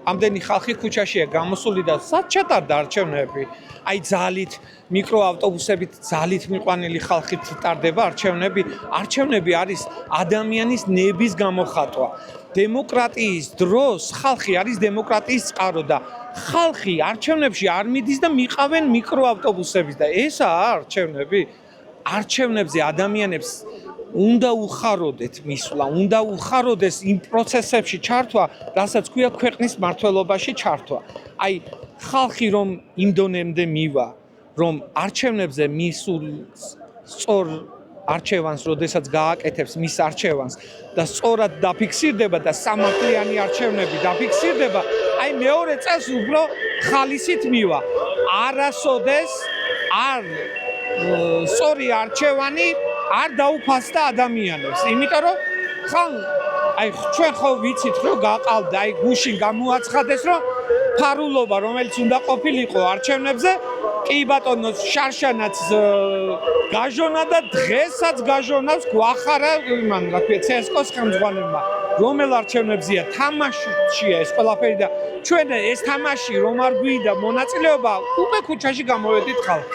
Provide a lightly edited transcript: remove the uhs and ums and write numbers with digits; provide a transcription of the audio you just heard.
ამდენი ხალხი ქუჩაშია გამოსული და სად ჩატარდა არჩევნები? აი ძალით, მიკროავტობუსებით ძალით მიყვანილი ხალხით ტარდება არჩევნები. არჩევნები არის ადამიანის ნების გამოხატვა. დემოკრატიის დროს ხალხი არის დემოკრატიის წყარო და ხალხი არჩევნებში არ მიდის და მიყავენ მიკროავტობუსებით და ესაა არჩევნები. არჩევნებზე ადამიანებს უნდა უხაროდეთ მისვლა, უნდა უხაროდეს იმ პროცესებში ჩართვა, რასაც ქვია ქვეყნის მმართველობაში ჩართვა. აი, ხალხი რომ იმ დონემდე მივა, რომ არჩევნებზე მისულ სწორ არჩევანს, როდესაც გააკეთებს მის არჩევანს და სწორად დაფიქსირდება და სამართლიანი არჩევნები დაფიქსირდება, აი მეორე წელს უფრო ხალისით მივა. არასოდეს არ სწორი არჩევანი არ დაუფასდა ადამიანებს, იმიტომ რომ ხან აი ჩვენ ხო ვიცით რომ გაყავდა აი გუშინ გამოაცხადეს რომ ფარულობა რომელიც უნდა ყოფილიყო არჩევნებზე კი ბატონო შარშანაც გაჟონა და დღესაც გაჟონავს გვახარა იმან რა ქვია CSKO-ს ხელმძღვანელმა რომელ არჩევნებზია თამაშია ეს ყველაფერი და ჩვენ ეს თამაში რომ არ გვიდა მონაწილეობა უკვე ქუჩაში გამოვედით ხალხი